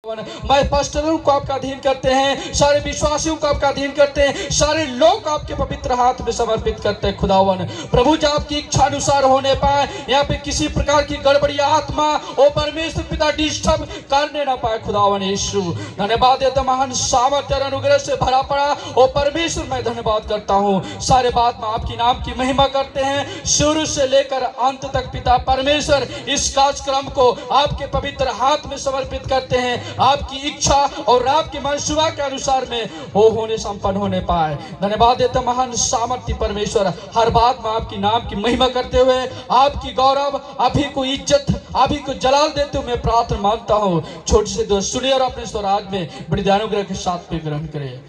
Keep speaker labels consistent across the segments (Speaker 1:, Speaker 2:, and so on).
Speaker 1: मैं पास्टरों को आपका अधीन करते हैं, सारे विश्वासियों को आपका अधीन करते हैं, सारे लोग आपके पवित्र हाथ में समर्पित करते हैं। खुदावन प्रभु जी आपकी इच्छा अनुसार होने पाए, यहाँ पे किसी प्रकार की गड़बड़ी आत्मा ओ परमेश्वर पिता डिस्टर्ब करने ना पाए। खुदावन यीशु धन्यवाद देता, महान सामर्थ्य और अनुग्रह से भरा पड़ा ओ परमेश्वर मैं धन्यवाद करता हूँ। सारे बात में आपकी नाम की महिमा करते हैं, शुरू से लेकर अंत तक पिता परमेश्वर इस कार्यक्रम को आपके पवित्र हाथ में समर्पित करते हैं। आपकी इच्छा और आपकी मंशूबा के अनुसार में वो होने संपन्न होने पाए। धन्यवाद देते महान सामर्थ्य परमेश्वर, हर बात में आपकी नाम की महिमा करते हुए आपकी गौरव, आप ही को इज्जत, आप ही को जलाल देते हुए मैं प्रार्थना मांगता हूँ। छोटे से दोस्त सुनिए और अपने स्वराज में बड़ी अनुग्रह के साथ पे ग्रहण करें।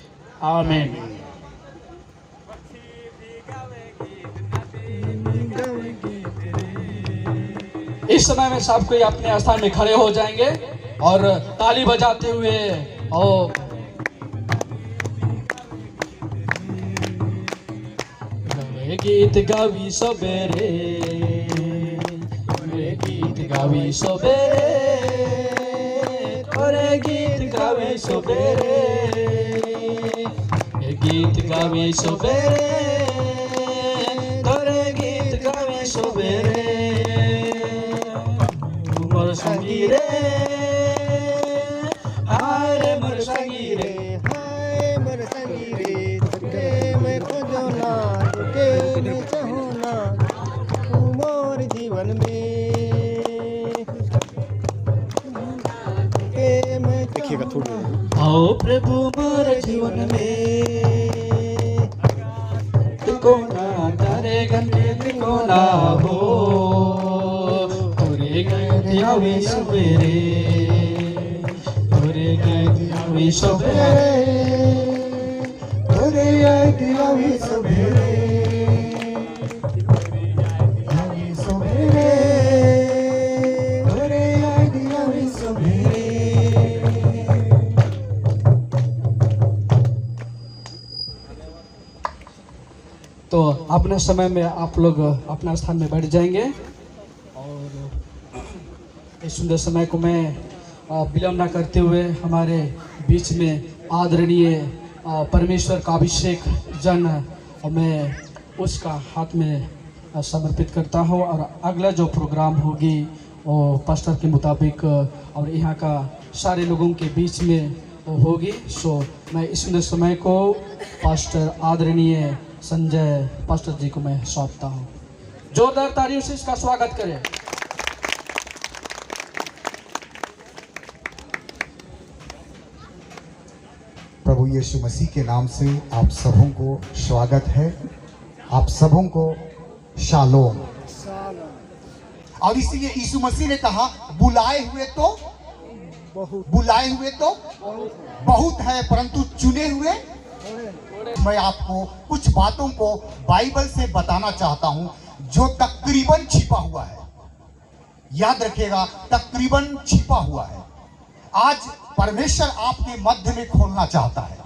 Speaker 1: आमीन। इस समय में सब कोई अपने स्थान में खड़े हो जाएंगे और ताली बजाते हुए और गीत गावी सबेरे, गीत गावी सबेरे, गीत गावी सबेरे, गीत गावी सबेरे, गीत गावी सबेरे, मोर संगी रे, हाय रे मोर संगी रे,
Speaker 2: हाय मोर संगी रे, तुके मैं खोजो ना, तुके मैं चाहूं ना, तू मोर जीवन में, तुके मैं देखिएगा थोड़ी।
Speaker 1: आओ प्रभु मोर जीवन में, तुको ना तारे घंटे तुको ना हो, तुरे गए आवे सवेरे, तुरे गए आवे सवेरे,
Speaker 2: तुरे गए आवे सवेरे, आवे सवेरे, तुरे गए आवे सवेरे।
Speaker 1: तो अपने समय में आप लोग अपना स्थान में बैठ जाएंगे और इस सुंदर समय को मैं विलंब न करते हुए हमारे बीच में आदरणीय परमेश्वर का अभिषेक जन मैं उसका हाथ में समर्पित करता हूं। और अगला जो प्रोग्राम होगी वो पास्टर के मुताबिक और यहाँ का सारे लोगों के बीच में वो होगी। सो मैं इस सुंदर समय को पास्टर आदरणीय संजय पास्टर जी को मैं सौंपता हूँ। जोरदार तालियों से इसका स्वागत करें।
Speaker 3: प्रभु यीशु मसीह के नाम से आप सबों को स्वागत है, आप सबों को शालोम। और इसीलिए यीशु मसीह ने कहा बुलाए हुए तो बहुत है, परंतु चुने हुए। मैं आपको कुछ बातों को बाइबल से बताना चाहता हूं जो तकरीबन छिपा हुआ है। याद रखिएगा, तकरीबन छिपा हुआ है। आज परमेश्वर आपके मध्य में खोलना चाहता है,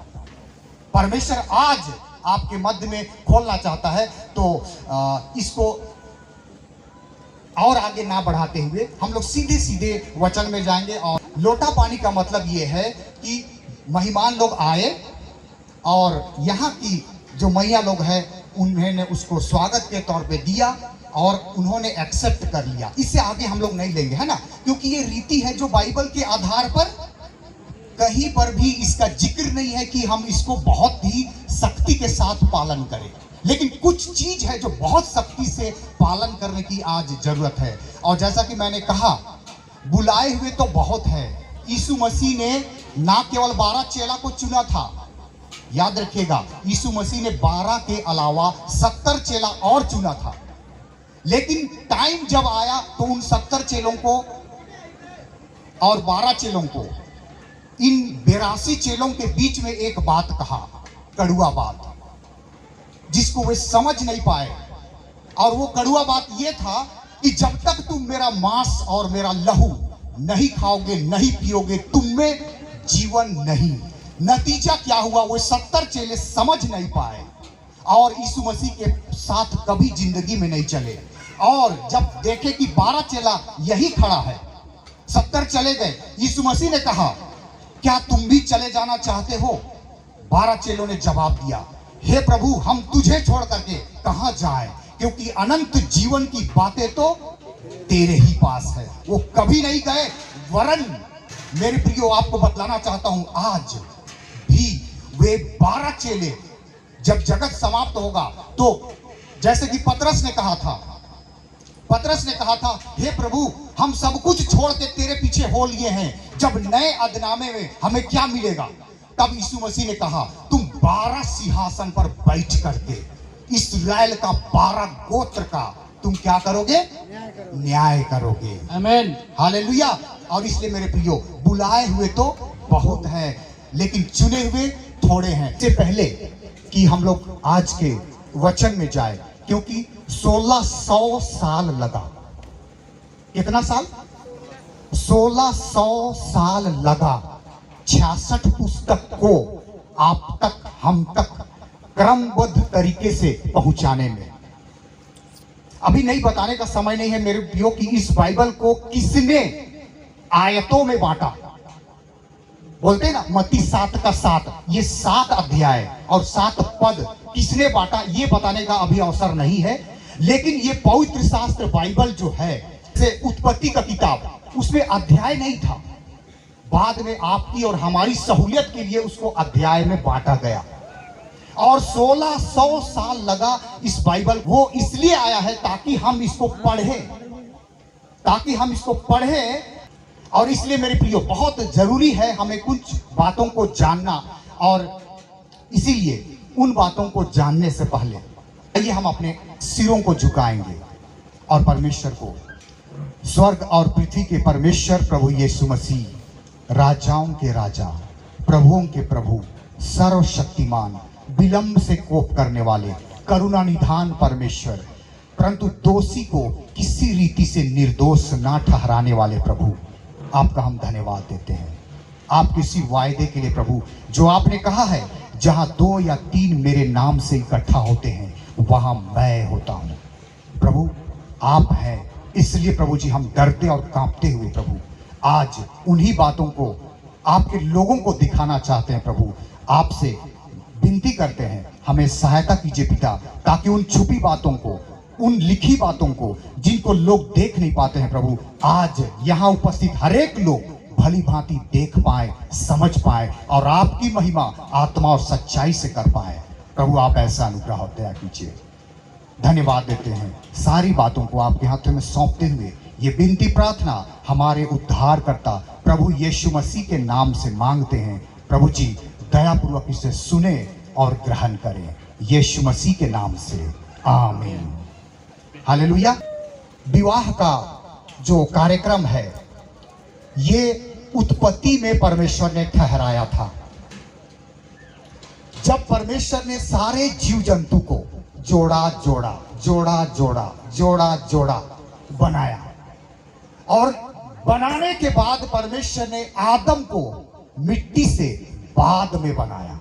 Speaker 3: परमेश्वर आज आपके मध्य में खोलना चाहता है। तो इसको और आगे ना बढ़ाते हुए हम लोग सीधे सीधे वचन में जाएंगे। और लोटा पानी का मतलब ये है कि मेहमान लोग आए और यहाँ की जो मैया लोग हैं उन्होंने उसको स्वागत के तौर पे दिया और उन्होंने एक्सेप्ट कर लिया। इससे आगे हम लोग नहीं लेंगे, है ना, क्योंकि ये रीति है जो बाइबल के आधार पर कहीं पर भी इसका जिक्र नहीं है कि हम इसको बहुत ही सख्ती के साथ पालन करें। लेकिन कुछ चीज है जो बहुत सख्ती से पालन करने की आज जरूरत है। और जैसा कि मैंने कहा, बुलाए हुए तो बहुत है। यीशु मसीह ने ना केवल 12 चेला को चुना था, याद रखिएगा, यीशु मसीह ने 12 के अलावा 70 चेला और चुना था। लेकिन टाइम जब आया तो उन 70 चेलों को और 12 चेलों को, इन 82 चेलों के बीच में एक बात कहा, कड़ुआ बात, जिसको वे समझ नहीं पाए। और वो कड़ुआ बात ये था कि जब तक तुम मेरा मांस और मेरा लहू नहीं खाओगे, नहीं पियोगे, तुम में जीवन नहीं। नतीजा क्या हुआ? वो 70 चेले समझ नहीं पाए और यीशु मसीह के साथ कभी जिंदगी में नहीं चले। और जब देखे कि 12 चेला यही खड़ा है, 70 चले गए, यीशु मसीह ने कहा क्या तुम भी चले जाना चाहते हो? 12 चेलों ने जवाब दिया, हे प्रभु, हम तुझे छोड़ करके कहां जाएं, क्योंकि अनंत जीवन की बातें तो तेरे ही पास है। वो कभी नहीं गए, वरन मेरे प्रियो आपको बतलाना चाहता हूं, आज भी वे 12 चेले जब जगत समाप्त होगा तो जैसे कि पतरस ने कहा था, हे प्रभु, हम सब कुछ छोड़ के तेरे पीछे हो लिए हैं, जब नए अदनामे में हमें क्या मिलेगा? तब यीशु मसीह ने कहा, तुम 12 सिंहासन पर बैठ करके इस्राएल का 12 गोत्र का तुम क्या करोगे? न्याय करोगे।
Speaker 1: आमीन।
Speaker 3: हालेलुया। और इसलिए मेरे प्रियो, बुलाए हुए तो बहुत हैं, लेकिन चुने हुए थोड़े हैं। इससे पहले कि हम लोग आज के वचन में जाए, क्योंकि 1600 साल लगा। कितना साल? 1600 साल लगा 66 पुस्तक को आप तक, हम तक क्रमबद्ध तरीके से पहुंचाने में। अभी नहीं बताने का समय नहीं है मेरे प्रियो कि इस बाइबल को किसने आयतों में बांटा। बोलते हैं ना, मत्ती 7 का 7, ये 7 अध्याय और 7 पद किसने बांटा, ये बताने का अभी अवसर नहीं है। लेकिन ये पवित्र शास्त्र बाइबल जो है, से उत्पत्ति का किताब, उसमें अध्याय नहीं था। बाद में आपकी और हमारी सहूलियत के लिए उसको अध्याय में बांटा गया। और 1600 साल लगा इस बाइबल, वो इसलिए आया है ताकि हम इसको पढ़ें, और इसलिए मेरे प्रियो बहुत जरूरी है हमें कुछ बातों को जानना। और इसीलिए उन बातों को जानने से पहले आइए हम अपने सिरों को झुकाएंगे और परमेश्वर को, स्वर्ग और पृथ्वी के परमेश्वर प्रभु यीशु मसीह, राजाओं के राजा, प्रभुओं के प्रभु, सर्वशक्तिमान, विलंब से कोप करने वाले, करुणा निधान परमेश्वर, परंतु दोषी को किसी रीति से निर्दोष ना ठहराने वाले प्रभु, आपका हम धन्यवाद देते हैं। आप किसी वायदे के लिए प्रभु, जो आपने कहा है, जहां 2 या 3 मेरे नाम से इकट्ठा होते हैं, वहां मैं होता हूं। प्रभु आप हैं, इसलिए प्रभु जी हम डरते और कांपते हुए प्रभु आज उन्हीं बातों को आपके लोगों को दिखाना चाहते हैं। प्रभु आपसे विनती करते हैं, हमें सहायता कीजिए पिता, ताकि उन छुपी बातों को, उन लिखी बातों को, जिनको लोग देख नहीं पाते हैं प्रभु, आज यहाँ उपस्थित हर एक लोग भली भांति देख पाए, समझ पाए, और आपकी महिमा आत्मा और सच्चाई से कर पाए। प्रभु आप ऐसा अनुग्रह दया कीजिए। धन्यवाद देते हैं, सारी बातों को आपके हाथों में सौंपते हुए ये विनती प्रार्थना हमारे उद्धारकर्ता प्रभु यीशु मसीह के नाम से मांगते हैं। प्रभु जी दयापूर्वक इसे सुने और ग्रहण करें, यीशु मसीह के नाम से, आमीन। हालेलुया। विवाह का जो कार्यक्रम है, ये उत्पत्ति में परमेश्वर ने ठहराया था। जब परमेश्वर ने सारे जीव जंतु को जोड़ा जोड़ा बनाया, और बनाने के बाद परमेश्वर ने आदम को मिट्टी से बाद में बनाया।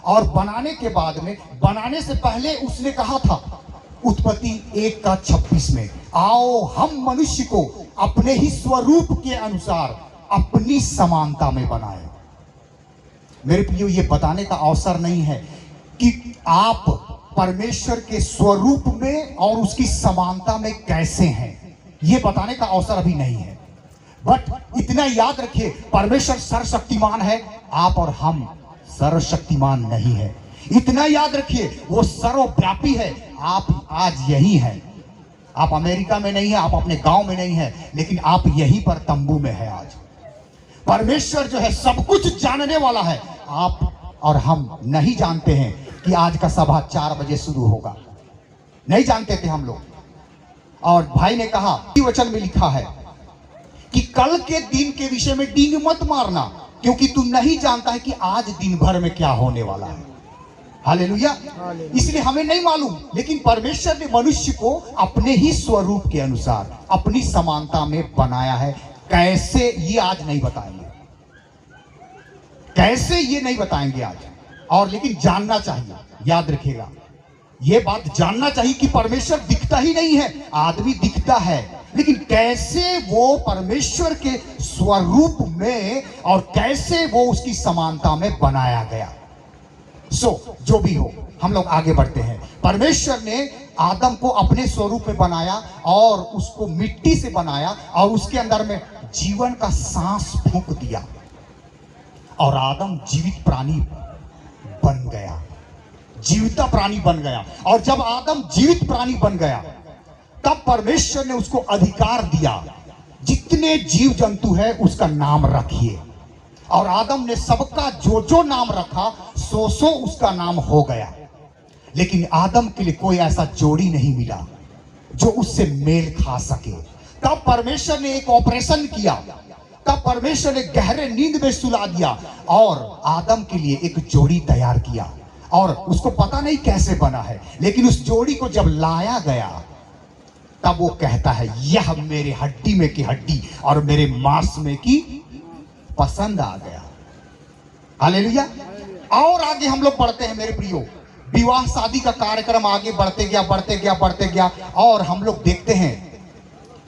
Speaker 3: और बनाने के बाद में, बनाने से पहले उसने कहा था उत्पत्ति 1:26 में, आओ हम मनुष्य को अपने ही स्वरूप के अनुसार अपनी समानता में बनाए। मेरे प्रियो, ये बताने का अवसर नहीं है कि आप परमेश्वर के स्वरूप में और उसकी समानता में कैसे हैं, ये बताने का अवसर अभी नहीं है। बट इतना याद रखिए, परमेश्वर सर्वशक्तिमान है, आप और हम सर्वशक्तिमान नहीं है। इतना याद रखिए, वो सर्वव्यापी है, आप आज यही हैं। आप अमेरिका में नहीं है, आप अपने गांव में नहीं है, लेकिन आप यहीं पर तंबू में है। आज परमेश्वर जो है सब कुछ जानने वाला है। आप और हम नहीं जानते हैं कि आज का सभा 4 बजे शुरू होगा, नहीं जानते थे हम लोग। और भाई ने कहा, वचन में लिखा है कि कल के दिन के विषय में डींग मत मारना, क्योंकि तू नहीं जानता है कि आज दिन भर में क्या होने वाला है। हालेलुया। इसलिए हमें नहीं मालूम, लेकिन परमेश्वर ने मनुष्य को अपने ही स्वरूप के अनुसार अपनी समानता में बनाया है। कैसे, ये आज नहीं बताएंगे, कैसे ये नहीं बताएंगे आज, और लेकिन जानना चाहिए। याद रखिएगा, ये बात जानना चाहिए कि परमेश्वर दिखता ही नहीं है, आदमी दिखता है, लेकिन कैसे वो परमेश्वर के स्वरूप में और कैसे वो उसकी समानता में बनाया गया। जो भी हो, हम लोग आगे बढ़ते हैं। परमेश्वर ने आदम को अपने स्वरूप में बनाया और उसको मिट्टी से बनाया और उसके अंदर में जीवन का सांस फूंक दिया और आदम जीवित प्राणी बन गया, जीविता प्राणी बन गया। और जब आदम जीवित प्राणी बन गया तब परमेश्वर ने उसको अधिकार दिया, जितने जीव जंतु है उसका नाम रखिए। और आदम ने सबका जो नाम रखा सो उसका नाम हो गया। लेकिन आदम के लिए कोई ऐसा जोड़ी नहीं मिला जो उससे मेल खा सके। तब परमेश्वर ने एक ऑपरेशन किया, तब परमेश्वर ने गहरे नींद में सुला दिया और आदम के लिए एक जोड़ी तैयार किया। और उसको पता नहीं कैसे बना है, लेकिन उस जोड़ी को जब लाया गया तब वो कहता है, यह मेरे हड्डी में की हड्डी और मेरे मांस में की पसंद आ गया। हालेलुया। और आगे हम लोग बढ़ते हैं मेरे प्रियो। विवाह शादी का कार्यक्रम आगे बढ़ते गया, बढ़ते गया, बढ़ते गया। और हम लोग देखते हैं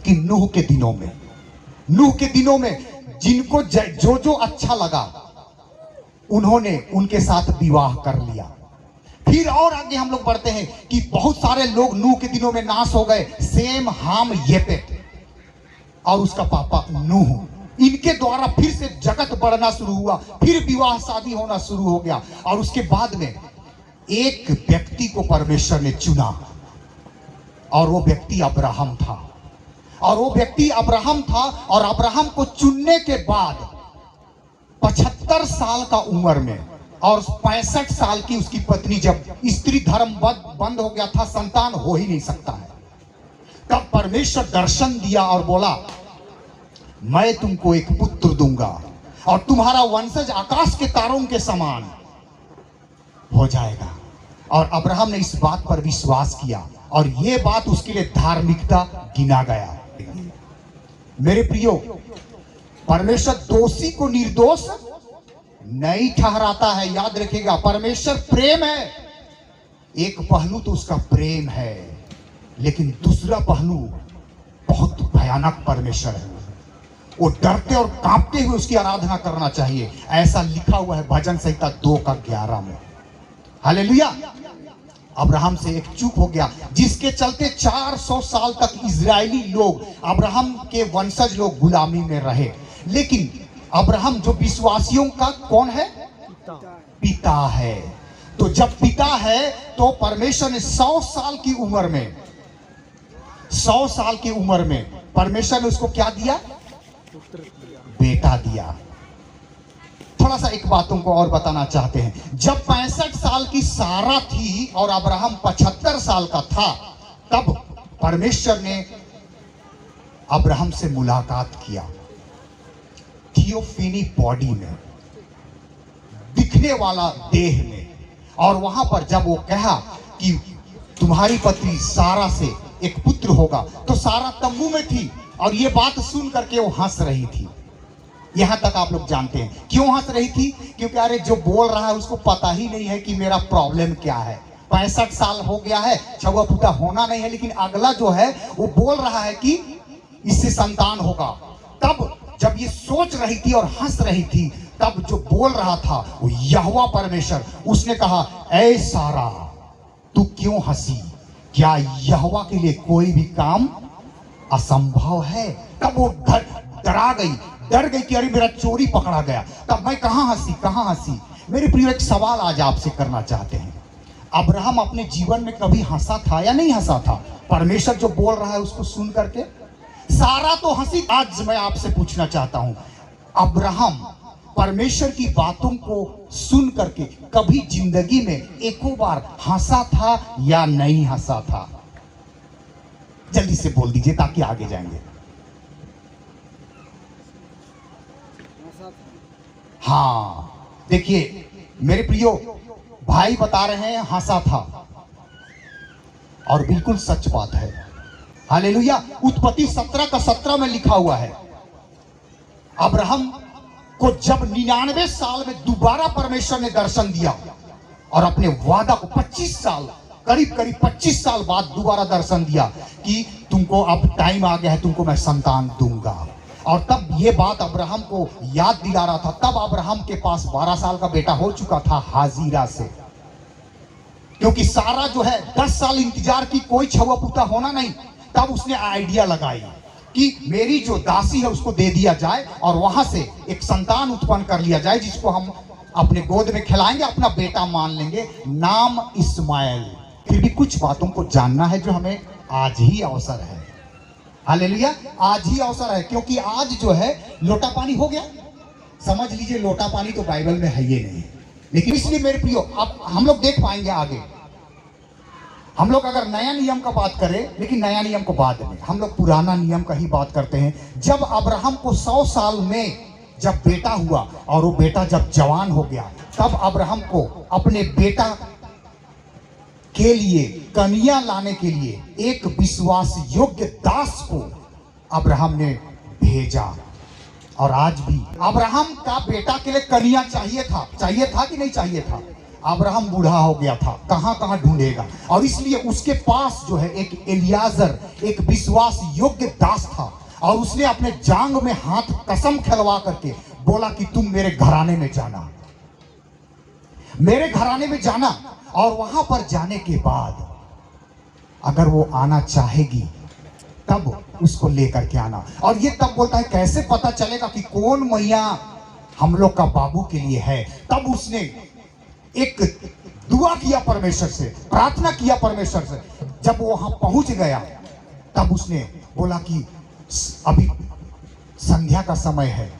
Speaker 3: कि नूह के दिनों में जिनको जो अच्छा लगा उन्होंने उनके साथ विवाह कर लिया। फिर और आगे हम लोग बढ़ते हैं कि बहुत सारे लोग नूह के दिनों में नाश हो गए। सेम, हाम, येपेत और उसका पापा नूह, इनके द्वारा फिर से जगत बढ़ना शुरू हुआ, फिर विवाह शादी होना शुरू हो गया। और उसके बाद में एक व्यक्ति को परमेश्वर ने चुना और वो व्यक्ति अब्राहम था। और अब्राहम को चुनने के बाद 75 साल का उम्र में और 65 साल की उसकी पत्नी, जब स्त्री धर्म बंद हो गया था, संतान हो ही नहीं सकता है, तब परमेश्वर दर्शन दिया और बोला, मैं तुमको एक पुत्र दूंगा और तुम्हारा वंशज आकाश के तारों के समान हो जाएगा। और अब्राहम ने इस बात पर विश्वास किया और यह बात उसके लिए धार्मिकता गिना गया। मेरे प्रियो, परमेश्वर दोषी को निर्दोष नहीं ठहराता है। याद रखिएगा, परमेश्वर प्रेम है। एक पहलू तो उसका प्रेम है, लेकिन दूसरा पहलू बहुत भयानक परमेश्वर है। वो डरते और कांपते हुए उसकी आराधना करना चाहिए, ऐसा लिखा हुआ है भजन संहिता 2:11 में। हालेलुया। अब्राहम से एक चूक हो गया, जिसके चलते 400 साल तक इजरायली लोग, अब्राहम के वंशज लोग गुलामी में रहे। लेकिन अब्राहम जो विश्वासियों का कौन है? पिता है। तो जब पिता है तो परमेश्वर ने 100 साल की उम्र में परमेश्वर ने उसको क्या दिया? बेटा दिया। थोड़ा सा एक बातों को और बताना चाहते हैं। जब 65 साल की सारा थी और अब्राहम 75 साल का था, तब परमेश्वर ने अब्राहम से मुलाकात किया थियोफेनी बॉडी में, दिखने वाला देह में। और वहां पर जब वो कहा कि तुम्हारी पत्नी सारा से एक पुत्र होगा, तो सारा तंबू में थी और ये बात सुन करके वो हंस रही थी। यहां तक आप लोग जानते हैं क्यों हंस रही थी? क्योंकि अरे जो बोल रहा है उसको पता ही नहीं है कि मेरा प्रॉब्लम क्या है। 65 साल हो गया है, छुआ फूटा होना नहीं है, लेकिन अगला जो है वो बोल रहा है कि इससे संतान होगा। तब जब ये सोच रही थी और हंस रही थी, तब जो बोल रहा था वो यहोवा परमेश्वर, उसने कहा, ऐ सारा तू क्यों हंसी? क्या यहोवा के लिए कोई भी काम असंभव है? तब वो डर गई कि अरे मेरा चोरी पकड़ा गया। तब मैं कहां हंसी? मेरे प्रिय, एक सवाल आज आपसे करना चाहते हैं। अब्राहम अपने जीवन में कभी हंसा था या नहीं हंसा था? परमेश्वर जो बोल रहा है उसको सुन करके सारा तो हंसी। आज मैं आपसे पूछना चाहता हूं, अब्राहम परमेश्वर की बातों को सुन करके कभी जिंदगी में एको बार हंसा था या नहीं हंसा था? जल्दी से बोल दीजिए ताकि आगे जाएंगे। हाँ, देखिए मेरे प्रियो, भाई बता रहे हैं हंसा था, और बिल्कुल सच बात है। हालेलुया। उत्पत्ति 17:17 में लिखा हुआ है, अब्राहम को जब 99 साल में दोबारा परमेश्वर ने दर्शन दिया और अपने वादा को 25 साल, करीब 25 साल बाद दोबारा दर्शन दिया कि तुमको अब टाइम आ गया है, तुमको मैं संतान दूंगा। और तब ये बात अब्राहम को याद दिला रहा था। तब अब्राहम के पास 12 साल का बेटा हो चुका था हाजिरा से, क्योंकि सारा जो है 10 साल इंतजार की, कोई छुआ पुता होना नहीं। तब उसने आइडिया लगाई कि मेरी जो दासी है उसको दे दिया जाए और वहां से एक संतान उत्पन्न कर लिया जाए, जिसको हम अपने गोद में खिलाएंगे, अपना बेटा मान लेंगे, नाम इस्माइल। फिर भी कुछ बातों को जानना है जो हमें आज ही अवसर है। हालेलुया, आज ही अवसर है, क्योंकि आज जो है लोटा पानी हो गया। समझ लीजिए लोटा पानी तो बाइबल में है ही नहीं, लेकिन इसलिए मेरे प्रियो अब हम लोग देख पाएंगे आगे। हम लोग अगर नया नियम का बात करें, लेकिन नया नियम को बाद में, हम लोग पुराना नियम का ही बात करते हैं। जब अब्राहम को 100 साल में जब बेटा हुआ और वो बेटा जब जवान हो गया, तब अब्राहम को अपने बेटा के लिए कन्या लाने के लिए एक विश्वास योग्य दास को अब्राहम ने भेजा। और आज भी अब्राहम का बेटा के लिए कन्या चाहिए था कि नहीं चाहिए था? अब्राहम बूढ़ा हो गया था, कहां कहां ढूंढेगा, और इसलिए उसके पास जो है एक एलियाजर, एक विश्वास योग्य दास था। और उसने अपने जांग में हाथ कसम खिलवा करके बोला कि तुम मेरे घराने में जाना, मेरे घराने में जाना, और वहां पर जाने के बाद अगर वो आना चाहेगी तब उसको लेकर के आना। और ये तब बोलता है कैसे पता चलेगा कि कौन मैया हम लोग का बाबू के लिए है? तब उसने एक दुआ किया परमेश्वर से, प्रार्थना किया परमेश्वर से। जब वो वहां पहुंच गया तब उसने बोला कि अभी संध्या का समय है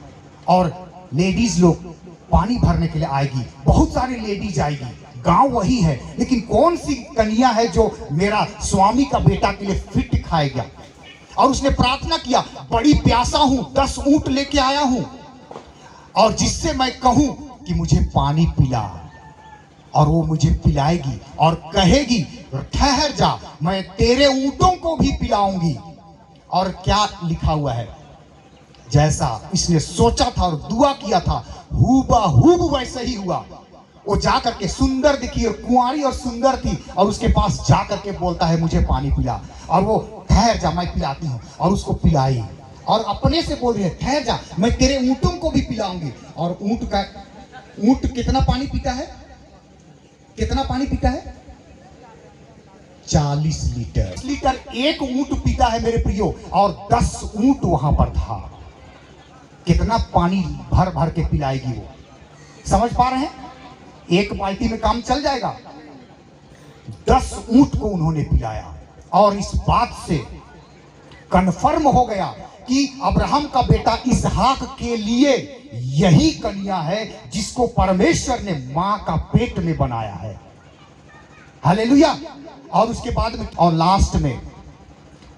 Speaker 3: और लेडीज लोग पानी भरने के लिए आएगी, बहुत सारी लेडीज आएगी, गांव वही है, लेकिन कौन सी कन्या है जो मेरा स्वामी का बेटा के लिए फिट खाएगा? और उसने प्रार्थना किया, बड़ी प्यासा हूं, 10 ऊंट लेके आया हूं, और जिससे मैं कहूं कि मुझे पानी पिला, और वो मुझे पिलाएगी और कहेगी ठहर जा, मैं तेरे ऊंटों को भी पिलाऊंगी। और क्या लिखा हुआ है, जैसा इसने सोचा था और दुआ किया था हूबहूब वैसे ही हुआ। वो जाकर के सुंदर दिखी और कुंवारी और सुंदर थी, और उसके पास जाकर के बोलता है मुझे पानी पिला, और वो ठहर जा मैं पिलाती हूँ, और उसको पिलाई। और अपने से बोल रही है ठहर जा मैं तेरे ऊंटों को भी पिलाऊंगी। और ऊंट कितना पानी पीता है? कितना पानी पीता है? 40 लीटर एक ऊंट पीता है मेरे प्रियो, और 10 ऊंट वहां पर था। कितना पानी भर भर के पिलाएगी वो, समझ पा रहे हैं? एक बाल्टी में काम चल जाएगा। 10 ऊंट को उन्होंने पिलाया, और इस बात से कन्फर्म हो गया कि अब्राहम का बेटा इसहाक के लिए यही कन्या है जिसको परमेश्वर ने मां का पेट में बनाया है। हालेलुया। और उसके बाद में और लास्ट में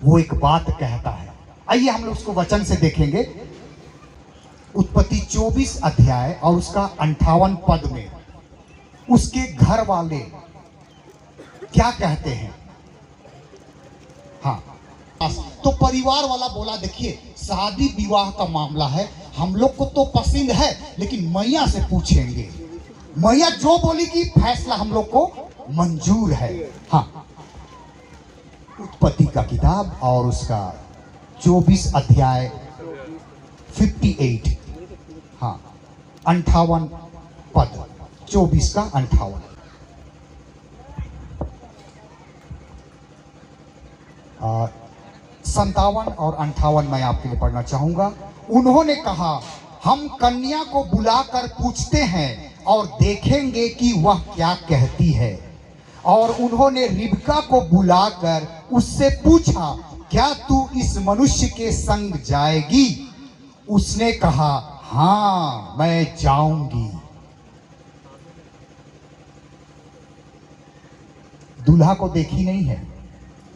Speaker 3: वो एक बात कहता है, आइए हम लोग उसको वचन से देखेंगे। उत्पत्ति 24 अध्याय और उसका 58 पद में उसके घर वाले क्या कहते हैं। हाँ, तो परिवार वाला बोला देखिए शादी विवाह का मामला है, हम लोग को तो पसंद है, लेकिन मैया से पूछेंगे, मैया जो बोलेगी फैसला हम लोग को मंजूर है। हाँ, उत्पत्ति का किताब और उसका 24 अध्याय 58, हाँ 58 पद, 24 का 58। 57 और 58 मैं आपके लिए पढ़ना चाहूंगा। उन्होंने कहा हम कन्या को बुलाकर पूछते हैं और देखेंगे कि वह क्या कहती है। और उन्होंने रिबका को बुलाकर उससे पूछा क्या तू इस मनुष्य के संग जाएगी? उसने कहा हाँ मैं जाऊंगी। दूल्हा को देखी नहीं है,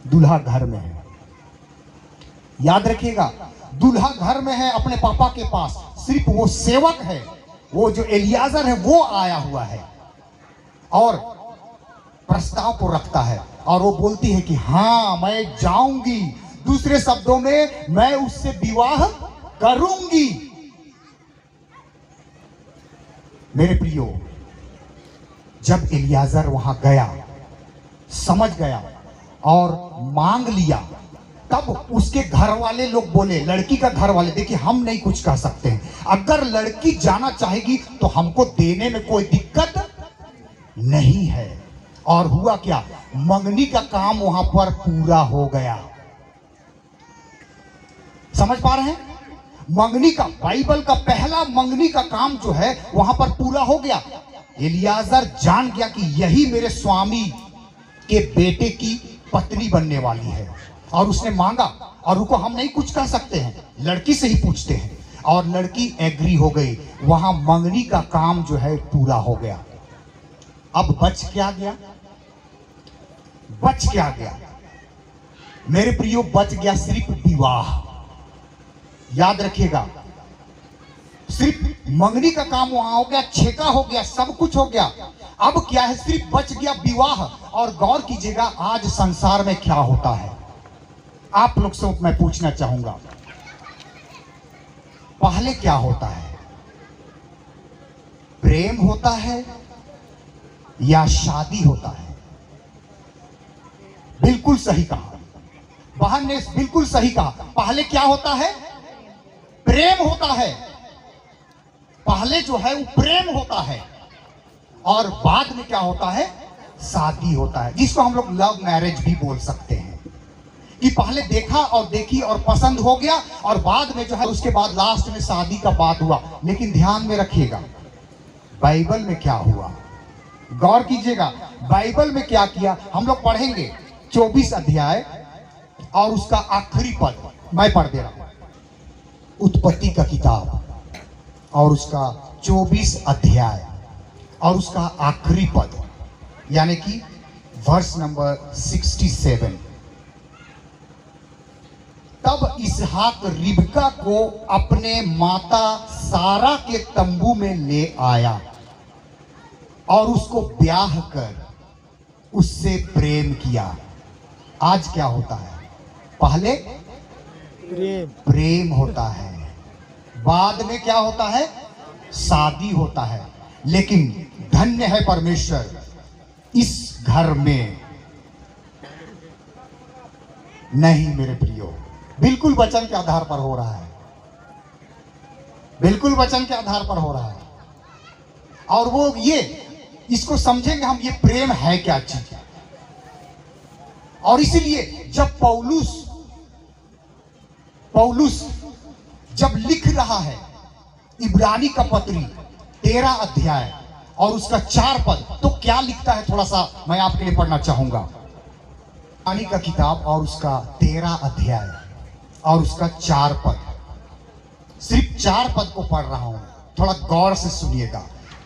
Speaker 3: दूल्हा घर में है। याद रखिएगा, दूल्हा घर में है अपने पापा के पास, सिर्फ वो सेवक है, वो जो एलियाजर है वो आया हुआ है और प्रस्ताव को रखता है, और वो बोलती है कि हाँ मैं जाऊंगी। दूसरे शब्दों में मैं उससे विवाह करूंगी। मेरे प्रियो, जब एलियाजर वहां गया, समझ गया और मांग लिया, तब उसके घर वाले लोग बोले, लड़की का घर वाले, देखिए हम नहीं कुछ कह सकते हैं, अगर लड़की जाना चाहेगी तो हमको देने में कोई दिक्कत नहीं है। और हुआ क्या, मंगनी का काम वहां पर पूरा हो गया। समझ पा रहे हैं? मंगनी का, बाइबल का पहला मंगनी का काम जो है वहां पर पूरा हो गया। एलियाजर जान गया कि यही मेरे स्वामी के बेटे की पत्नी बनने वाली है, और उसने मांगा, और उनको हम नहीं कुछ कह सकते हैं, लड़की से ही पूछते हैं, और लड़की एग्री हो गई। वहां मंगनी का काम जो है पूरा हो गया। अब बच क्या गया? बच क्या गया मेरे प्रियो? बच गया सिर्फ विवाह। याद रखिएगा, सिर्फ मंगनी का काम वहां हो गया, छेका हो गया, सब कुछ हो गया। अब क्या है? सिर्फ बच गया विवाह। और गौर कीजिएगा आज संसार में क्या होता है। आप लोग से मैं पूछना चाहूंगा, पहले क्या होता है? प्रेम होता है या शादी होता है? बिल्कुल सही कहा, बहन ने बिल्कुल सही कहा। पहले क्या होता है? प्रेम होता है। पहले जो है वो प्रेम होता है, और बाद में क्या होता है? शादी होता है, जिसको हम लोग लव मैरिज भी बोल सकते हैं। कि पहले देखा और देखी और पसंद हो गया, और बाद में जो है उसके बाद लास्ट में शादी का बात हुआ। लेकिन ध्यान में रखिएगा बाइबल में क्या हुआ, गौर कीजिएगा बाइबल में क्या किया। हम लोग पढ़ेंगे 24 अध्याय और उसका आखिरी पद, मैं पढ़ दे रहा हूं। उत्पत्ति का किताब और उसका 24 अध्याय और उसका आखिरी पद, यानी कि वर्स नंबर 67। तब इसहाक रिबका को अपने माता सारा के तंबू में ले आया और उसको ब्याह कर उससे प्रेम किया। आज क्या होता है? पहले प्रेम होता है, बाद में क्या होता है? शादी होता है। लेकिन धन्य है परमेश्वर, इस घर में नहीं मेरे प्रियो, बिल्कुल वचन के आधार पर हो रहा है, बिल्कुल वचन के आधार पर हो रहा है। और वो ये इसको समझेंगे हम, ये प्रेम है क्या चीज है। और इसीलिए जब पौलुस जब लिख रहा है इब्रानी का पत्री 13 अध्याय और उसका 4 पद, तो क्या लिखता है थोड़ा सा मैं आपके लिए पढ़ना चाहूंगा। इब्रानी का किताब और उसका 13 अध्याय और उसका 4 पद, सिर्फ 4 पद को पढ़ रहा हूं, थोड़ा गौर से सुनिएगा।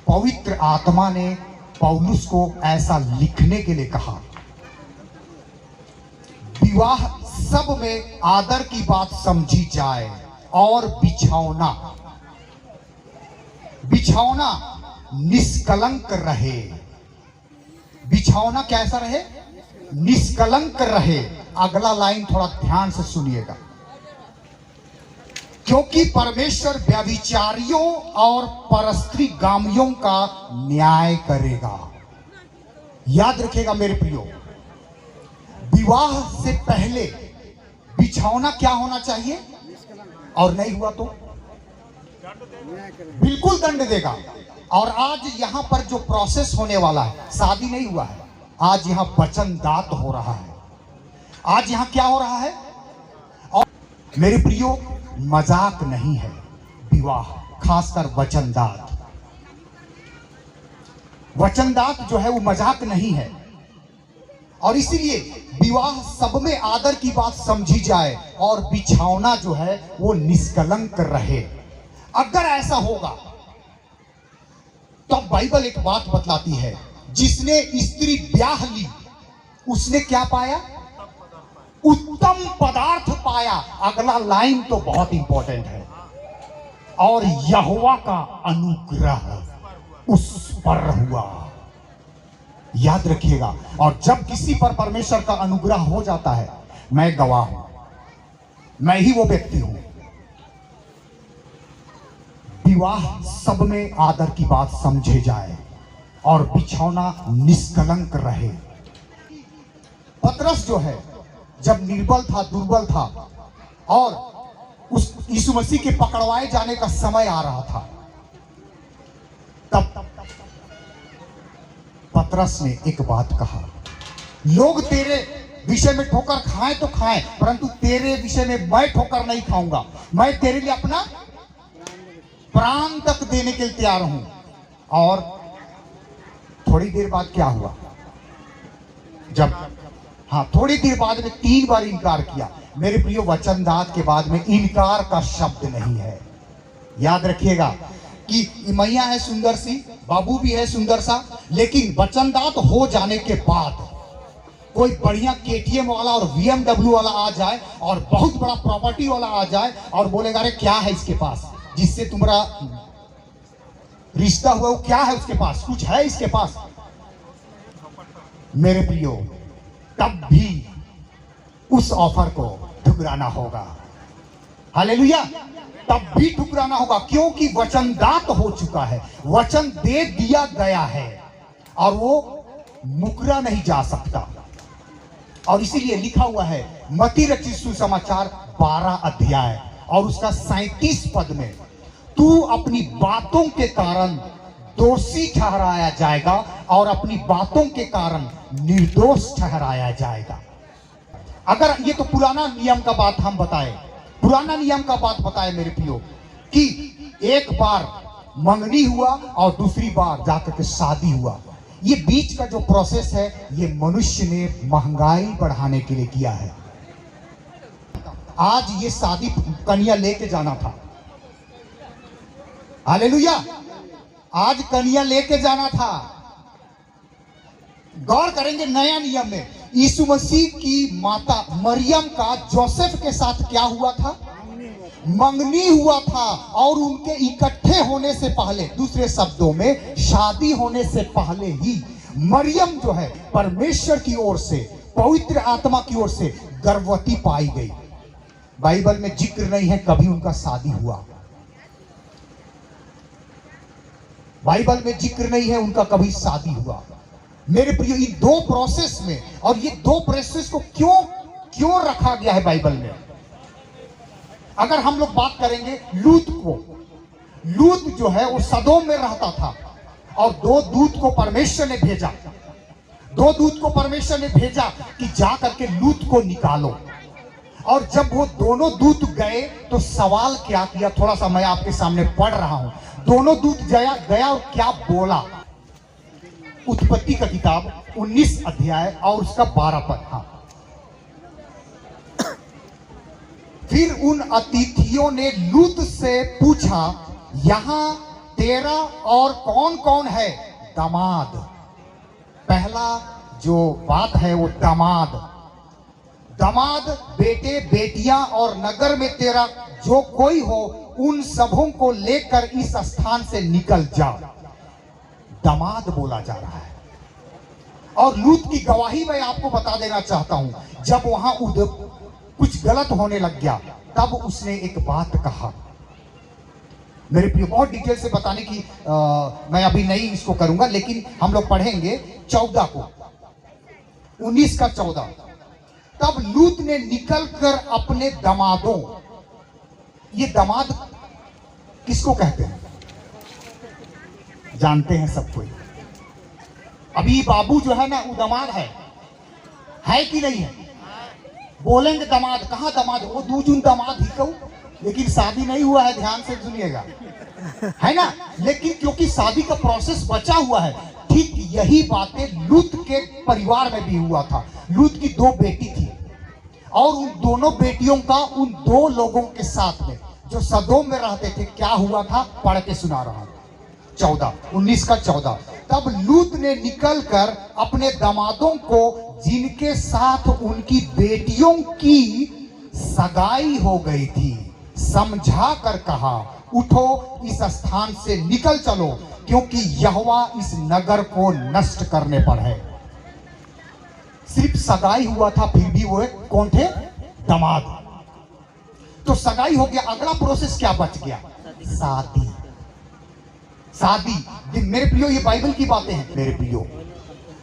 Speaker 3: पवित्र आत्मा ने पौलुस को ऐसा लिखने के लिए कहा, विवाह सब में आदर की बात समझी जाए, और बिछौना निष्कलंक रहे। बिछौना कैसा रहे? निष्कलंक रहे। अगला लाइन थोड़ा ध्यान से सुनिएगा, क्योंकि परमेश्वर व्यभिचारियों और परस्त्रीगामियों का न्याय करेगा। याद रखिएगा मेरे प्रियो, विवाह से पहले बिछौना क्या होना चाहिए, और नहीं हुआ तो बिल्कुल दंड देगा। और आज यहां पर जो प्रोसेस होने वाला है, शादी नहीं हुआ है, आज यहां वचनदात हो रहा है। आज यहां क्या हो रहा है? और मेरे प्रियो, मजाक नहीं है विवाह, खासकर वचनदात। वचनदात जो है वो मजाक नहीं है। और इसीलिए विवाह सब में आदर की बात समझी जाए, और बिछौना जो है वो निष्कलंक रहे। अगर ऐसा होगा तो बाइबल एक बात बतलाती है, जिसने स्त्री ब्याह ली उसने क्या पाया? उत्तम पदार्थ पाया। अगला लाइन तो बहुत इंपॉर्टेंट है, और यहोवा का अनुग्रह उस पर हुआ। याद रखिएगा, और जब किसी पर परमेश्वर का अनुग्रह हो जाता है, मैं गवाह हूं, मैं ही वो व्यक्ति हूं। विवाह सब में आदर की बात समझे जाए, और बिछौना निष्कलंक रहे। पतरस जो है जब निर्बल था, दुर्बल था और उस यीशु मसीह के पकड़वाए जाने का समय आ रहा था, तब पतरस ने एक बात कहा, लोग तेरे विषय में ठोकर खाएं तो खाएं, परंतु तेरे विषय में मैं ठोकर नहीं खाऊंगा। मैं तेरे लिए अपना प्राण तक देने के लिए तैयार हूं। और थोड़ी देर बाद क्या हुआ? थोड़ी देर बाद में 3 बार इनकार किया। मेरे प्रियो, वचनदात के बाद में इनकार का शब्द नहीं है। याद रखिएगा कि मैया है सुंदर सी, बाबू भी है सुंदर सा, लेकिन वचनदात हो जाने के बाद कोई बढ़िया KTM वाला और BMW वाला आ जाए और बहुत बड़ा प्रॉपर्टी वाला आ जाए और बोलेगा अरे क्या है इसके पास, जिससे तुम्हारा रिश्ता हुआ, वो क्या है उसके पास, कुछ है इसके पास। मेरे प्रियो, तब भी उस ऑफर को ठुकराना होगा। हालेलुया, तब भी ठुकराना होगा, क्योंकि वचनदात हो चुका है, वचन दे दिया गया है और वो मुकरा नहीं जा सकता। और इसीलिए लिखा हुआ है मत्ती रचित सुसमाचार 12 अध्याय और उसका 37 पद में, तू अपनी बातों के कारण दोषी ठहराया जाएगा और अपनी बातों के कारण निर्दोष ठहराया जाएगा। अगर ये तो पुराना नियम का बात हम बताए, पुराना नियम का बात बताए मेरे प्रियो, कि एक बार मंगनी हुआ और दूसरी बार जाकर के शादी हुआ। ये बीच का जो प्रोसेस है, ये मनुष्य ने महंगाई बढ़ाने के लिए किया है। आज ये शादी कन्या लेके जाना था, हालेलुया, आज कन्या लेके जाना था। गौर करेंगे नया नियम में यीशु मसीह की माता मरियम का जोसेफ के साथ क्या हुआ था? मंगनी हुआ था। और उनके इकट्ठे होने से पहले, दूसरे शब्दों में शादी होने से पहले ही मरियम जो है परमेश्वर की ओर से, पवित्र आत्मा की ओर से गर्भवती पाई गई। बाइबल में जिक्र नहीं है कभी उनका शादी हुआ, बाइबल में जिक्र नहीं है उनका कभी शादी हुआ। मेरे प्रियो, इन 2 प्रोसेस में, और ये 2 प्रोसेस को क्यों रखा गया है बाइबल में? अगर हम लोग बात करेंगे लूत को, लूत जो है वो सदोम में रहता था और 2 दूत को परमेश्वर ने भेजा, 2 दूत को परमेश्वर ने भेजा कि जा करके लूत को निकालो। और जब वो दोनों दूत गए तो सवाल क्या किया, थोड़ा सा मैं आपके सामने पढ़ रहा हूं। दोनों दूत गया और क्या बोला? उत्पत्ति का किताब 19 अध्याय और उसका 12 पद। फिर उन अतिथियों ने लूत से पूछा, यहां तेरा और कौन कौन है? दामाद। पहला जो बात है वो दामाद, बेटे बेटियां और नगर में तेरा जो कोई हो उन सबों को लेकर इस स्थान से निकल जा। दामाद बोला जा रहा है। और लूत की गवाही मैं आपको बता देना चाहता हूं। जब वहां कुछ गलत होने लग गया तब उसने एक बात कहा। मेरे प्रिय, बहुत डिटेल से बताने की मैं अभी नहीं इसको करूंगा, लेकिन हम लोग पढ़ेंगे 14 को, 19 का 14। तब लूत ने निकलकर अपने दामादों, ये दामाद किसको कहते हैं जानते हैं सब कोई? अभी बाबू जो है ना वो दामाद है कि नहीं है? बोलेंगे दामाद, कहाँ दामाद? वो दूजून दामाद ही कहूं, लेकिन शादी नहीं हुआ है, ध्यान से सुनिएगा, है ना? लेकिन क्योंकि शादी का प्रोसेस बचा हुआ है, ठीक यही बातें लूत के परिवार में भी हुआ था। लूत की 2 बेटी थी और उन दोनों बेटियों का उन 2 लोगों के साथ में जो सदोम में रहते थे क्या हुआ था, पढ़ के सुना रहा हूं। 14, 19 का 14। तब लूत ने निकलकर अपने दामादों को, जिनके साथ उनकी बेटियों की सगाई हो गई थी, समझा कर कहा, उठो इस स्थान से निकल चलो, क्योंकि यहोवा इस नगर को नष्ट करने पर है। सिर्फ सगाई हुआ था, फिर भी वो कौन थे? दामाद। तो सगाई हो गया, अगला प्रोसेस क्या बच गया? शादी। मेरे प्रियो, ये बाइबल की बातें हैं मेरे प्रियो।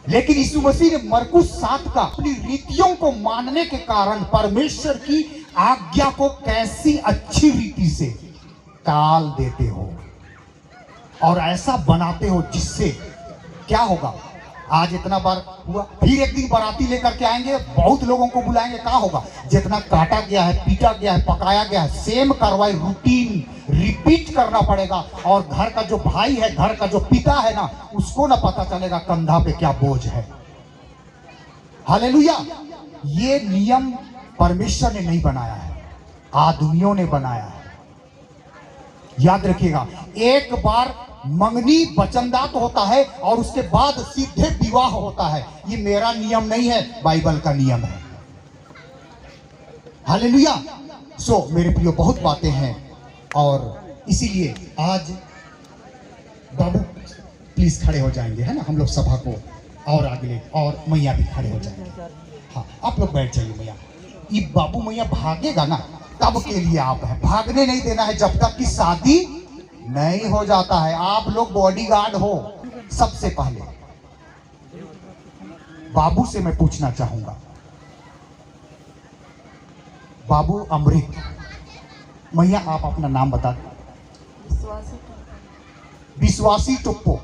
Speaker 3: लेकिन यीशु मसीह ने मरकुस 7 का अपनी रीतियों को मानने के कारण परमेश्वर की आज्ञा को कैसी अच्छी रीति से टाल देते हो और ऐसा बनाते हो जिससे क्या होगा। आज इतना बार हुआ, फिर एक दिन बाराती लेकर के आएंगे, बहुत लोगों को बुलाएंगे, क्या होगा। जितना काटा गया है, पीटा गया है, पकाया गया है, सेम कार्रवाई रूटीन रिपीट करना पड़ेगा। और घर का जो भाई है, घर का जो पिता है ना, उसको ना पता चलेगा कंधा पे क्या बोझ है। हालेलुया। ये नियम परमेश्वर ने नहीं बनाया है, आदमियों ने बनाया है। याद रखिएगा, एक बार मंगनी वचनदात होता है और उसके बाद सीधे विवाह होता है। ये मेरा नियम नहीं है, बाइबल का नियम है। हालेलुया। सो मेरे प्रियो, बहुत बातें हैं और इसीलिए आज बाबू प्लीज खड़े हो जाएंगे, है ना, हम लोग सभा को और आगे ले, और मैया भी खड़े हो जाएंगे। हाँ, आप लोग बैठ जाइए। मैया, ये बाबू मैया भागेगा ना, तब के लिए आप हैं, भागने नहीं देना है जब तक कि शादी नहीं हो जाता है। आप लोग बॉडीगार्ड हो। सबसे पहले बाबू से मैं पूछना चाहूंगा, बाबू अमृत, मैया आप अपना नाम बता दें। विश्वासी टुप्पो।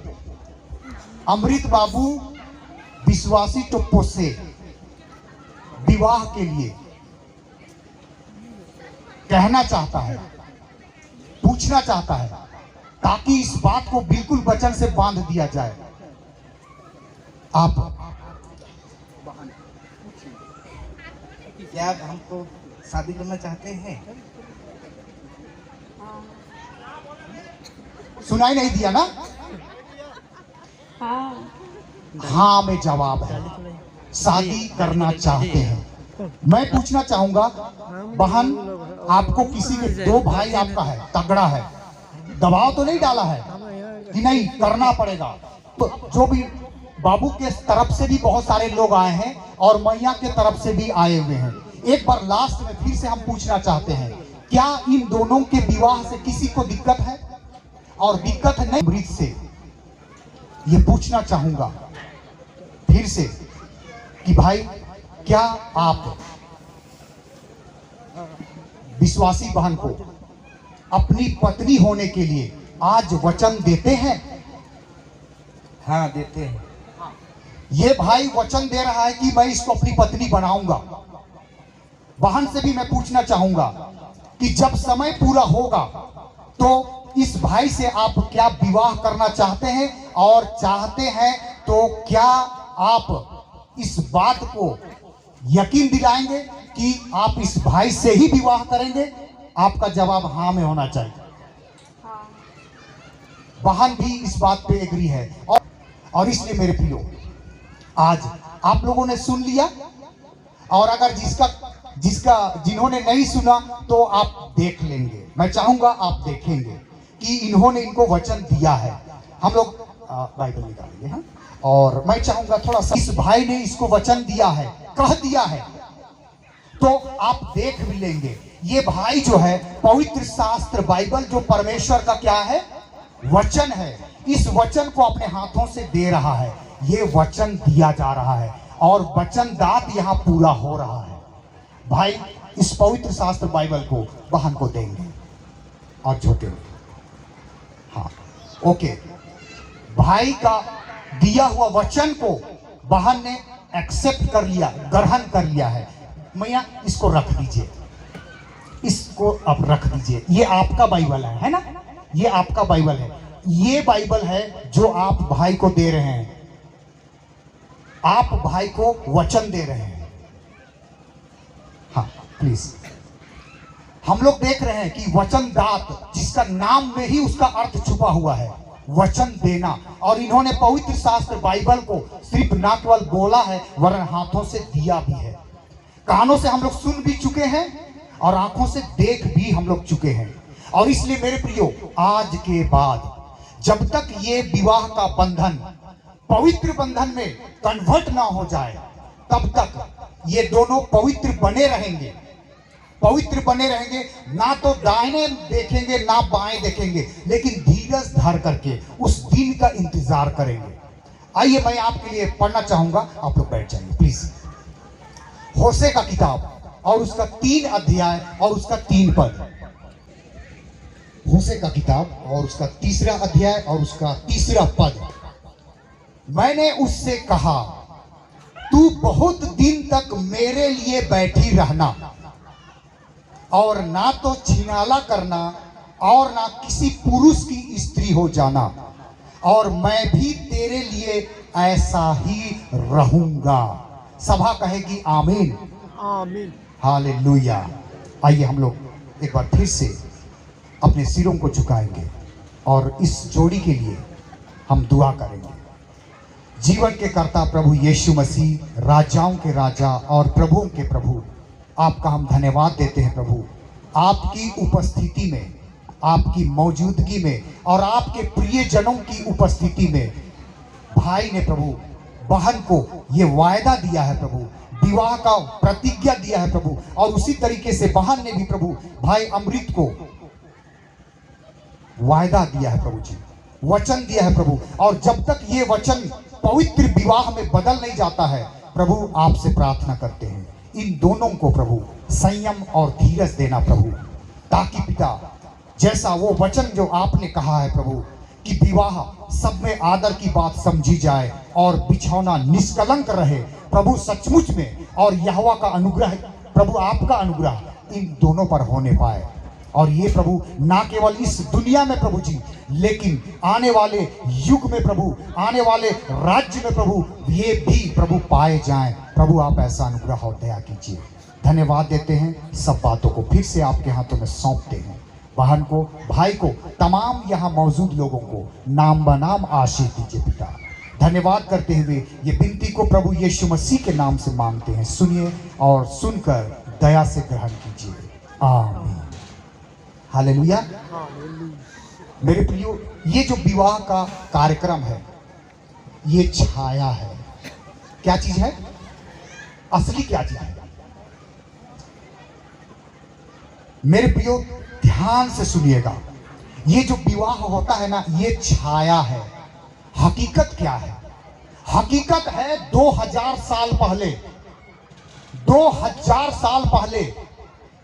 Speaker 3: अमृत बाबू विश्वासी टुप्पो से विवाह के लिए कहना चाहता है, पूछना चाहता है, ताकि इस बात को बिल्कुल वचन से बांध दिया जाए। आप
Speaker 4: क्या आप हमको शादी करना चाहते हैं?
Speaker 3: सुनाई नहीं दिया ना? हाँ में जवाब है, शादी करना चाहते हैं। मैं पूछना चाहूंगा, बहन, आपको किसी के दो भाई आपका है, तगड़ा है, दबाव तो नहीं डाला है कि नहीं करना पड़ेगा? तो जो भी बाबू के तरफ से भी बहुत सारे लोग आए हैं और मैया के तरफ से भी आए हुए हैं। एक बार लास्ट में फिर से हम पूछना चाहते हैं, क्या इन दोनों के विवाह से किसी को दिक्कत है? और दिक्कत नहीं, अमृत से ये पूछना चाहूंगा फिर से कि भाई, क्या आप विश्वासी बहन को अपनी पत्नी होने के लिए आज वचन देते हैं?
Speaker 4: हाँ, देते हैं।
Speaker 3: ये भाई वचन दे रहा है कि मैं इसको अपनी पत्नी बनाऊंगा। बहन से भी मैं पूछना चाहूंगा कि जब समय पूरा होगा तो इस भाई से आप क्या विवाह करना चाहते हैं, और चाहते हैं तो क्या आप इस बात को यकीन दिलाएंगे कि आप इस भाई से ही विवाह करेंगे? आपका जवाब हाँ में होना चाहिए। बहन भी इस बात पे एग्री है। और इसलिए मेरे प्रियो, आज आप लोगों ने सुन लिया, और अगर जिन्होंने नहीं सुना तो आप देख लेंगे। मैं चाहूंगा आप देखेंगे कि इन्होंने इनको वचन दिया है। हम लोग बाइबल निकालेंगे, हाँ, और मैं चाहूंगा थोड़ा सा, इस भाई ने इसको वचन दिया है, कह दिया है, तो आप देख भी लेंगे। ये भाई जो है, पवित्र शास्त्र बाइबल जो परमेश्वर का क्या है, वचन है, इस वचन को अपने हाथों से दे रहा है। ये वचन दिया जा रहा है और वचनदात यहाँ पूरा हो रहा है। भाई इस पवित्र शास्त्र बाइबल को बहन को देंगे और छोटे, हाँ, ओके। भाई का दिया हुआ वचन को बहन ने एक्सेप्ट कर लिया, ग्रहण कर लिया है। मैया इसको रख दीजिए, इसको अब रख दीजिए। ये आपका बाइबल है ना? ये आपका बाइबल है। ये बाइबल है जो आप भाई को दे रहे हैं। आप भाई को वचन दे रहे हैं। हाँ प्लीज, हम लोग देख रहे हैं कि वचनदात, जिसका नाम में ही उसका अर्थ छुपा हुआ है, वचन देना। और इन्होंने पवित्र शास्त्र बाइबल को सिर्फ ना केवल बोला है, वरन हाथों से दिया भी है। कानों से हम लोग सुन भी चुके हैं और आंखों से देख भी हम लोग चुके हैं। और इसलिए मेरे प्रियो, आज के बाद जब तक ये विवाह का बंधन पवित्र बंधन में कन्वर्ट ना हो जाए, तब तक ये दोनों पवित्र बने रहेंगे। पवित्र बने रहेंगे, ना तो दाहिने देखेंगे ना बाएं देखेंगे, लेकिन धीरज धर करके उस दिन का इंतजार करेंगे। आइए मैं आपके लिए पढ़ना चाहूंगा, आप लोग बैठ जाइए प्लीज। होशे का किताब और उसका 3 अध्याय और उसका 3 पद। होशे का किताब और उसका 3रा अध्याय और उसका 3रा पद। मैंने उससे कहा, तू बहुत दिन तक मेरे लिए बैठी रहना और ना तो छिनाला करना और ना किसी पुरुष की स्त्री हो जाना, और मैं भी तेरे लिए ऐसा ही रहूंगा। सभा कहेगी आमीन,
Speaker 2: आमीन।
Speaker 3: हालेलुया। आइए हम लोग एक बार फिर से अपने सिरों को झुकाएंगे और इस जोड़ी के लिए हम दुआ करेंगे। जीवन के कर्ता प्रभु यीशु मसीह, राजाओं के राजा और प्रभुओं के प्रभु, आपका हम धन्यवाद देते हैं प्रभु। आपकी उपस्थिति में, आपकी मौजूदगी में और आपके प्रियजनों की उपस्थिति में भाई ने प्रभु बहन को ये वायदा दिया है प्रभु, विवाह का प्रतिज्ञा दिया है प्रभु, और उसी तरीके से बहन ने भी प्रभु भाई अमृत को वायदा दिया है प्रभु जी, वचन दिया है प्रभु। और जब तक ये वचन पवित्र विवाह में बदल नहीं जाता है प्रभु, आपसे प्रार्थना करते हैं इन दोनों को प्रभु संयम और धीरज देना प्रभु, ताकि पिता जैसा वो वचन जो आपने कहा है प्रभु कि विवाह सब में आदर की बात समझी जाए और बिछौना निष्कलंक रहे प्रभु, सचमुच में, और यहोवा का अनुग्रह प्रभु, आपका अनुग्रह इन दोनों पर होने पाए। और ये प्रभु ना केवल इस दुनिया में प्रभु जी, लेकिन आने वाले युग में प्रभु, आने वाले राज्य में प्रभु, ये भी प्रभु पाए जाएं प्रभु। आप ऐसा अनुग्रह और दया कीजिए। धन्यवाद देते हैं, सब बातों को फिर से आपके हाथों में सौंपते हैं। बहन को, भाई को, तमाम यहाँ मौजूद लोगों को नाम बनाम आशीष दीजिए पिता। धन्यवाद करते हुए ये विनती को प्रभु यीशु मसीह के नाम से मांगते हैं। सुनिए और सुनकर दया से ग्रहण कीजिए, आमीन, हालेलुया। मेरे प्रियो, ये जो विवाह का कार्यक्रम है ये छाया है। क्या चीज है? असली क्या चीज है? मेरे प्रियो ध्यान से सुनिएगा, ये जो विवाह होता है ना, ये छाया है। हकीकत क्या है? हकीकत है 2000 साल पहले, 2000 साल पहले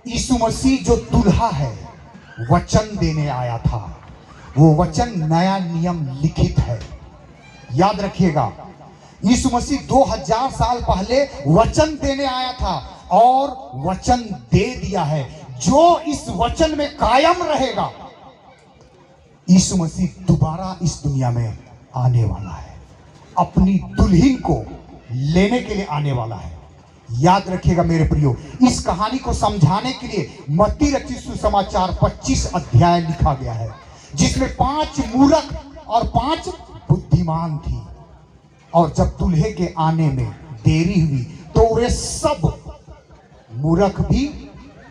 Speaker 3: यीशु मसीह जो दूल्हा है वचन देने आया था। वो वचन नया नियम लिखित है, याद रखिएगा। यीशु मसीह 2000 साल पहले वचन देने आया था और वचन दे दिया है। जो इस वचन में कायम रहेगा, यीशु मसीह दोबारा इस दुनिया में आने वाला है, अपनी दुल्हन को लेने के लिए आने वाला है। याद रखिएगा मेरे प्रियो, इस कहानी को समझाने के लिए मत्ती रचित सुसमाचार 25 अध्याय लिखा गया है, जिसमें 5 मूर्ख और 5 बुद्धिमान थी। और जब दूल्हे के आने में देरी हुई तो वे सब, मूर्ख भी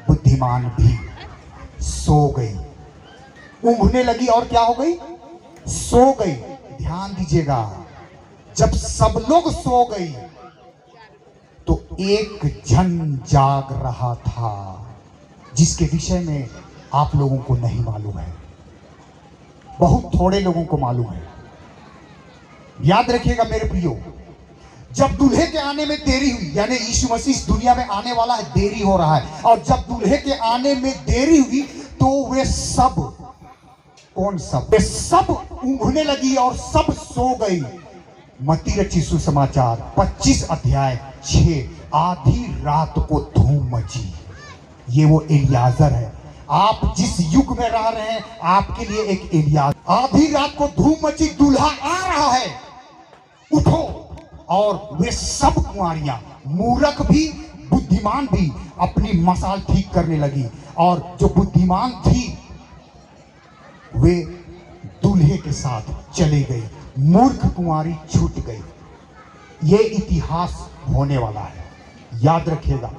Speaker 3: बुद्धिमान भी, सो गई, ऊँघने लगी और क्या हो गई? सो गई। ध्यान दीजिएगा, जब सब लोग सो गई तो एक जन जाग रहा था, जिसके विषय में आप लोगों को नहीं मालूम है, बहुत थोड़े लोगों को मालूम है। याद रखिएगा मेरे प्रियो, जब दूल्हे के आने में देरी हुई, यानी यीशु मसीह इस दुनिया में आने वाला है, देरी हो रहा है, और जब दूल्हे के आने में देरी हुई तो वे सब, कौन सब? वे सब ऊँघने लगी और सब सो गई। मत्ती रचित सुसमाचार 25 अध्याय 6, आधी रात को धूम मची। ये वो एलियाजर है। आप जिस युग में रह रहे हैं, आपके लिए एक एलियाजर। आधी रात को धूम मची, दूल्हा आ रहा है, उठो। और वे सब कुंवारियां, मूर्ख भी बुद्धिमान भी, अपनी मसाल ठीक करने लगी। और जो बुद्धिमान थी वे दूल्हे के साथ चले गई, मूर्ख कुंवारी छूट गई। ये इतिहास होने वाला है, याद रखिएगा।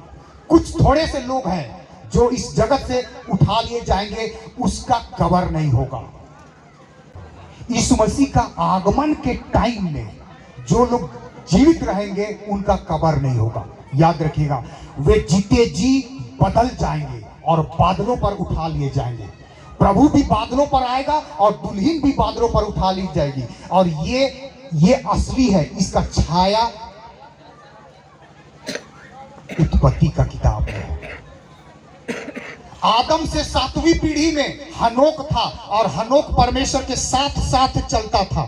Speaker 3: कुछ थोड़े से लोग हैं जो इस जगत से उठा लिए जाएंगे, उसका कबर नहीं होगा। यीशु मसीह का आगमन के टाइम में जो लोग जीवित रहेंगे उनका कबर नहीं होगा। याद रखिएगा, वे जीते जी बदल जाएंगे और बादलों पर उठा लिए जाएंगे। प्रभु भी बादलों पर आएगा और दुल्हन भी बादलों पर उठा ली जाएगी। और ये ये असली है, इसका छाया उत्पत्ति का किताब है। आदम से 7वीं पीढ़ी में हनोक था और हनोक परमेश्वर के साथ साथ चलता था।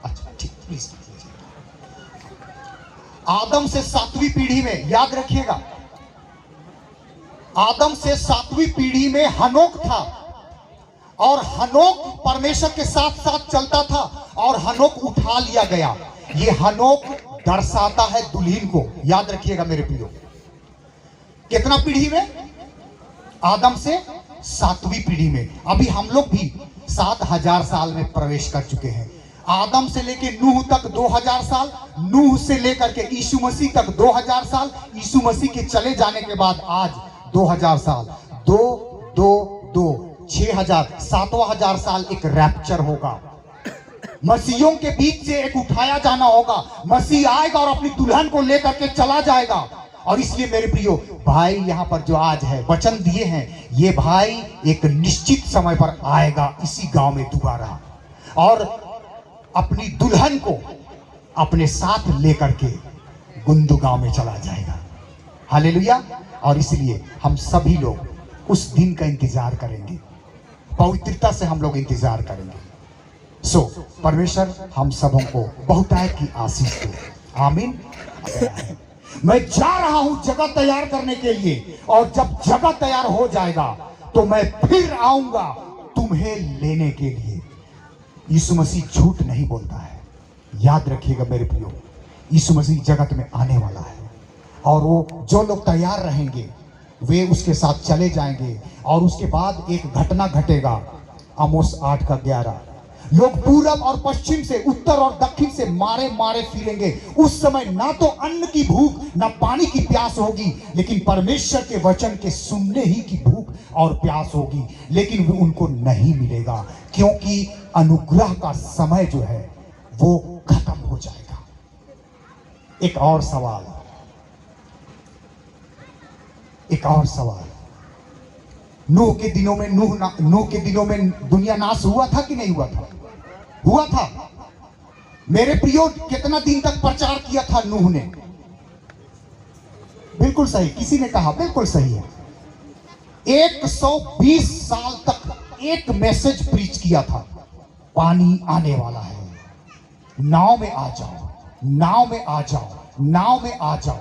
Speaker 3: अच्छा ठीक, प्लीज। आदम से 7वीं पीढ़ी में, याद रखिएगा, आदम से 7वीं पीढ़ी में हनोक था और हनोक परमेश्वर के साथ साथ चलता था और हनोक उठा लिया गया। ये हनोक दर्शाता है दुल्हन को, याद रखिएगा मेरे प्रियो। कितना पीढ़ी में? आदम से 7वीं पीढ़ी में। अभी हम लोग भी 7000 साल में प्रवेश कर चुके हैं। आदम से लेके नूह तक 2000 साल, नूह से लेकर के यीशु मसीह तक 2000 साल, यीशु मसीह के चले जाने के बाद आज 2000 साल, 6000, 7000 साल एक रैप्चर होगा। मसीहों के बीच से एक उठाया जाना होगा। मसीह आएगा और अपनी दुल्हन को लेकर के चला जाएगा। और इसलिए मेरे प्रियो भाई, यहां पर जो आज है वचन दिए हैं, ये भाई एक निश्चित समय पर आएगा इसी गांव में दोबारा और अपनी दुल्हन को अपने साथ लेकर के गुंदू गांव में चला जाएगा। हालेलुया। और इसलिए हम सभी लोग उस दिन का इंतजार करेंगे, पवित्रता से हम लोग इंतजार करेंगे। परमेश्वर हम सबों को बहुतायत की आशीष दे। आमीन। मैं जा रहा हूं जगह तैयार करने के लिए, और जब जगह तैयार हो जाएगा तो मैं फिर आऊंगा तुम्हें लेने के लिए। यीशु मसीह झूठ नहीं बोलता है, याद रखिएगा मेरे प्रियो। यीशु मसीह जगत में आने वाला है और वो जो लोग तैयार रहेंगे वे उसके साथ चले जाएंगे। और उसके बाद एक घटना घटेगा, आमोस 8:11। लोग पूरब और पश्चिम से, उत्तर और दक्षिण से मारे मारे फिरेंगे। उस समय ना तो अन्न की भूख ना पानी की प्यास होगी, लेकिन परमेश्वर के वचन के सुनने ही की भूख और प्यास होगी। लेकिन वो उनको नहीं मिलेगा, क्योंकि अनुग्रह का समय जो है वो खत्म हो जाएगा। एक और सवाल, नूह के दिनों में दुनिया नाश हुआ था कि नहीं हुआ था? हुआ था। मेरे प्रियो, कितना दिन तक प्रचार किया था नूह ने? बिल्कुल सही, किसी ने कहा बिल्कुल सही है। 120 साल तक एक मैसेज प्रीच किया था, पानी आने वाला है, नाव में आ जाओ, नाव में आ जाओ, नाव में आ जाओ।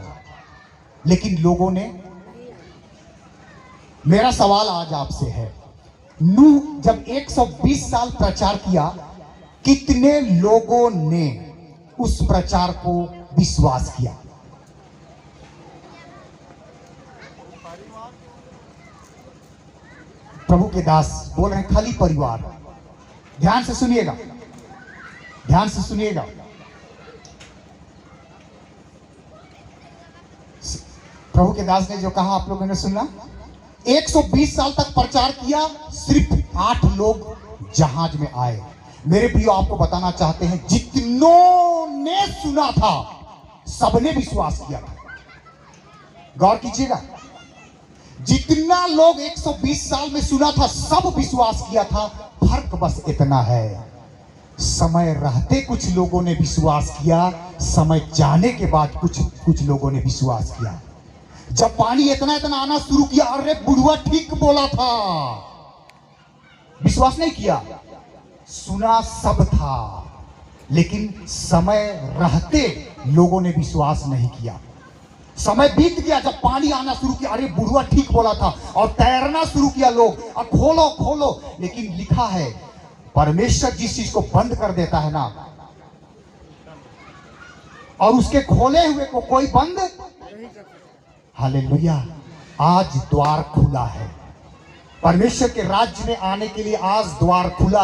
Speaker 3: लेकिन लोगों ने, मेरा सवाल आज आपसे है, नूह जब 120 साल प्रचार किया, कितने लोगों ने उस प्रचार को विश्वास किया? प्रभु के दास बोल रहे हैं, खाली परिवार। ध्यान से सुनिएगा, ध्यान से सुनिएगा। प्रभु के दास ने जो कहा आप लोगों ने सुना। 120 साल तक प्रचार किया, सिर्फ 8 लोग जहाज में आए। मेरे प्रियो, आपको बताना चाहते हैं, जितनों ने सुना था सबने विश्वास किया था। गौर कीजिएगा, जितना लोग 120 साल में सुना था सब विश्वास किया था। फर्क बस इतना है, समय रहते कुछ लोगों ने विश्वास किया, समय जाने के बाद कुछ लोगों ने विश्वास किया। जब पानी इतना आना शुरू किया, अरे बुढ़वा ठीक बोला था, विश्वास नहीं किया। सुना सब था, लेकिन समय रहते लोगों ने विश्वास नहीं किया। समय बीत गया, जब पानी आना शुरू किया, अरे बुढ़वा ठीक बोला था, और तैरना शुरू किया लोग, और खोलो खोलो। लेकिन लिखा है, परमेश्वर जिस चीज को बंद कर देता है ना, और उसके खोले हुए को कोई बंद। हालेलुया। आज द्वार खुला है, परमेश्वर के राज्य में आने के लिए आज द्वार खुला।